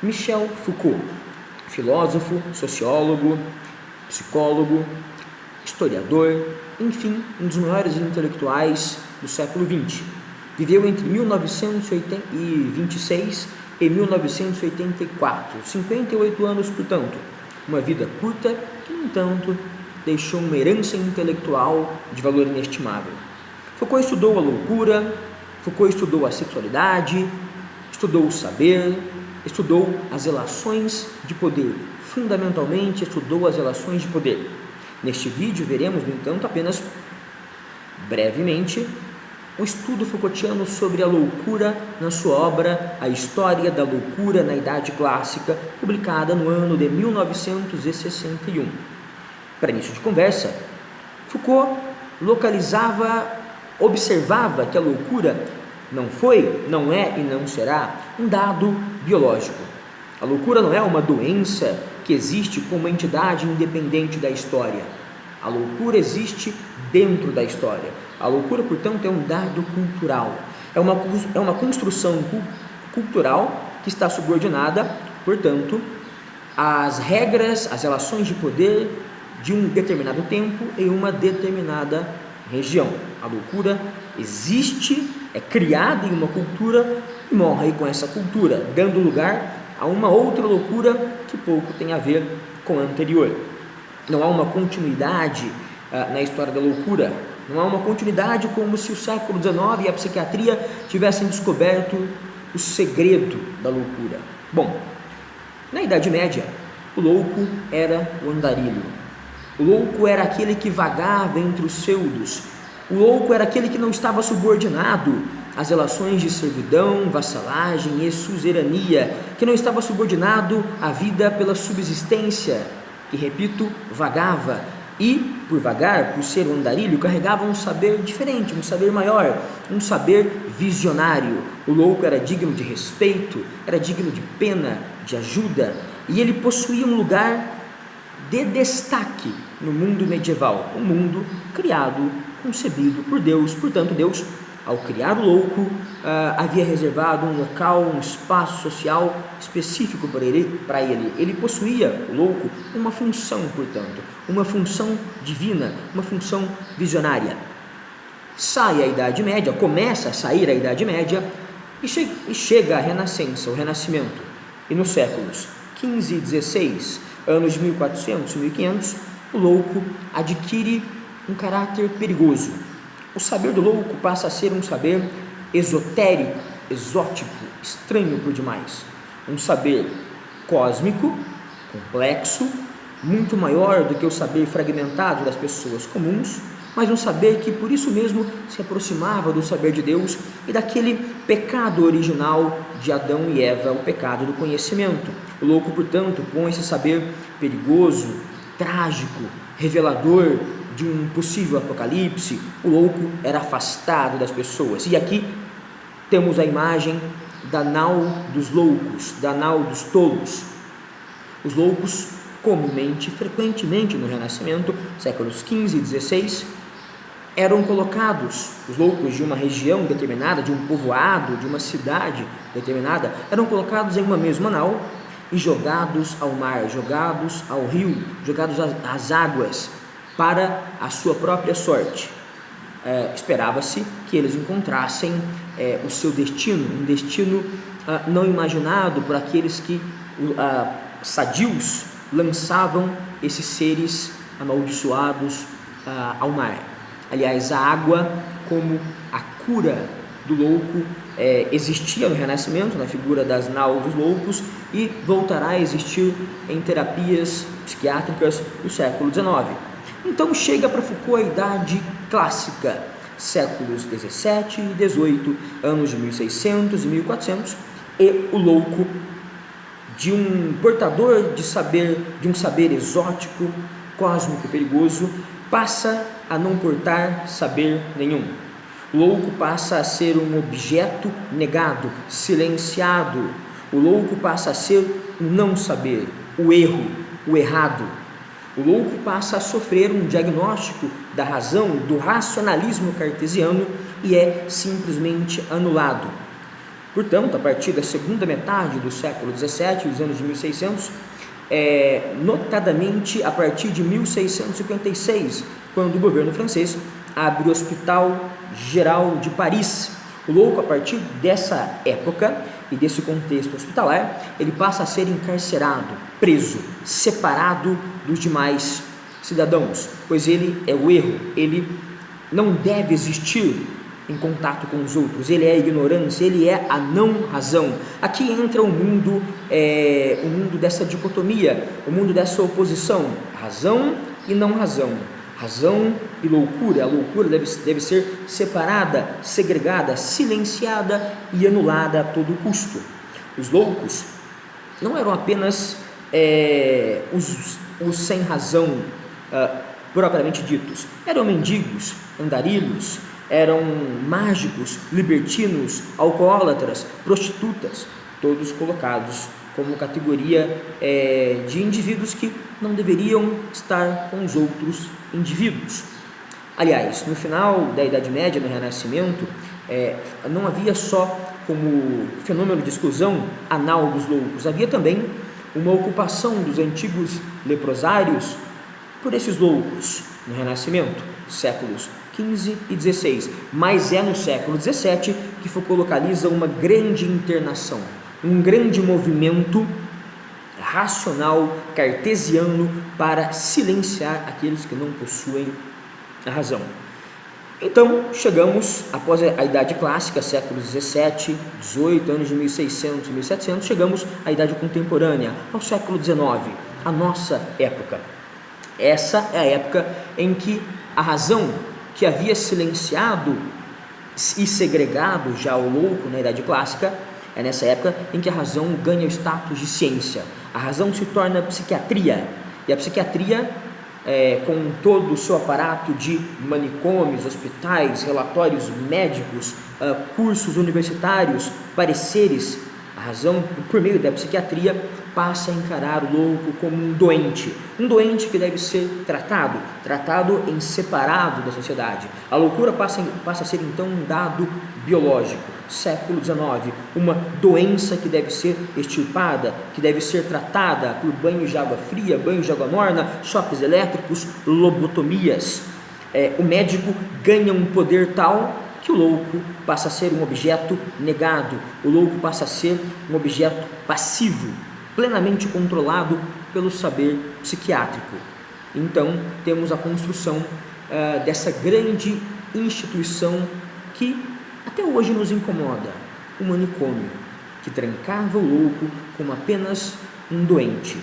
Michel Foucault, filósofo, sociólogo, psicólogo, historiador, enfim, um dos maiores intelectuais do século XX. Viveu entre 1926 e 1984, 58 anos, portanto, uma vida curta que, no entanto, deixou uma herança intelectual de valor inestimável. Foucault estudou a loucura, Foucault estudou a sexualidade, estudou o saber, estudou as relações de poder, fundamentalmente estudou as relações de poder. Neste vídeo veremos, no entanto, apenas brevemente o estudo Foucaultiano sobre a loucura na sua obra A História da Loucura na Idade Clássica, publicada no ano de 1961. Para início de conversa, Foucault observava que a loucura não foi, não é e não será um dado biológico. A loucura não é uma doença que existe como uma entidade independente da história. A loucura existe dentro da história. A loucura, portanto, é um dado cultural. É uma construção cultural que está subordinada, portanto, às regras, às relações de poder de um determinado tempo em uma determinada região. A loucura existe, é criada em uma cultura e morre com essa cultura, dando lugar a uma outra loucura que pouco tem a ver com a anterior. Não há uma continuidade na história da loucura, não há uma continuidade como se o século XIX e a psiquiatria tivessem descoberto o segredo da loucura. Bom, na Idade Média, o louco era o andarilho. O louco era aquele que vagava entre os feudos. O louco era aquele que não estava subordinado às relações de servidão, vassalagem e suzerania, que não estava subordinado à vida pela subsistência, que, repito, vagava. E, por vagar, por ser um andarilho, carregava um saber diferente, um saber maior, um saber visionário. O louco era digno de respeito, era digno de pena, de ajuda, e ele possuía um lugar de destaque no mundo medieval, um mundo criado, concebido por Deus. Portanto, Deus, ao criar o louco, havia reservado um local, um espaço social específico para ele. Ele possuía, o louco, uma função, portanto, uma função divina, uma função visionária. Sai a Idade Média, começa a sair a Idade Média e chega a Renascença, o Renascimento. E nos séculos XV e XVI, anos de 1400 e 1500, o louco adquire um caráter perigoso. O saber do louco passa a ser um saber esotérico, exótico, estranho por demais. Um saber cósmico, complexo, muito maior do que o saber fragmentado das pessoas comuns, mas um saber que por isso mesmo se aproximava do saber de Deus e daquele pecado original de Adão e Eva, o pecado do conhecimento. O louco, portanto, com esse saber perigoso, trágico, revelador de um possível apocalipse, o louco era afastado das pessoas. E aqui temos a imagem da nau dos loucos, da nau dos tolos. Os loucos, comumente, frequentemente no Renascimento, séculos XV e XVI, eram colocados, os loucos de uma região determinada, de um povoado, de uma cidade determinada, eram colocados em uma mesma nau e jogados ao mar, jogados ao rio, jogados às águas, para a sua própria sorte. Esperava-se que eles encontrassem o seu destino, um destino não imaginado por aqueles que, sadios, lançavam esses seres amaldiçoados ao mar. Aliás, a água, como a cura do louco, existia no Renascimento, na figura das naus dos loucos, e voltará a existir em terapias psiquiátricas do século XIX. Então chega para Foucault a Idade Clássica, séculos XVII e XVIII, anos de 1600 e 1400, e o louco, de um portador de um saber exótico, cósmico e perigoso, passa a não portar saber nenhum. O louco passa a ser um objeto negado, silenciado. O louco passa a ser um não saber, o erro, o errado. O louco passa a sofrer um diagnóstico da razão, do racionalismo cartesiano, e é simplesmente anulado. Portanto, a partir da segunda metade do século XVII, os anos de 1600, notadamente a partir de 1656, quando o governo francês abre o Hospital Geral de Paris. O louco, a partir dessa época e desse contexto hospitalar, ele passa a ser encarcerado, preso, separado dos demais cidadãos, pois ele é o erro, ele não deve existir em contato com os outros, ele é a ignorância, ele é a não razão. Aqui entra o mundo dessa dicotomia, o mundo dessa oposição, razão e não razão, razão e loucura. A loucura deve ser separada, segregada, silenciada e anulada a todo custo. Os loucos não eram apenas os sem razão propriamente ditos, eram mendigos, andarilhos, eram mágicos, libertinos, alcoólatras, prostitutas, todos colocados como categoria de indivíduos que não deveriam estar com os outros indivíduos. Aliás, no final da Idade Média, no Renascimento, não havia só como fenômeno de exclusão anal dos loucos, havia também uma ocupação dos antigos leprosários por esses loucos no Renascimento, séculos XV e XVI, mas é no século XVII que localiza uma grande internação, um grande movimento racional cartesiano para silenciar aqueles que não possuem a razão. Então, chegamos, após a Idade Clássica, séculos XVII, XVIII, anos de 1600 e 1700, chegamos à Idade Contemporânea, ao século XIX, a nossa época. Essa é a época em que a razão, que havia silenciado e segregado já o louco na Idade Clássica, é nessa época em que a razão ganha o status de ciência. A razão se torna psiquiatria, e a psiquiatria, com todo o seu aparato de manicômios, hospitais, relatórios médicos, cursos universitários, pareceres, a razão, por meio da psiquiatria, passa a encarar o louco como um doente que deve ser tratado em separado da sociedade. A loucura passa a ser então um dado biológico, século XIX, uma doença que deve ser extirpada, que deve ser tratada por banhos de água fria, banhos de água morna, choques elétricos, lobotomias. O médico ganha um poder tal que o louco passa a ser um objeto negado, o louco passa a ser um objeto passivo, plenamente controlado pelo saber psiquiátrico. Então, temos a construção dessa grande instituição que até hoje nos incomoda, o manicômio, que trancava o louco como apenas um doente.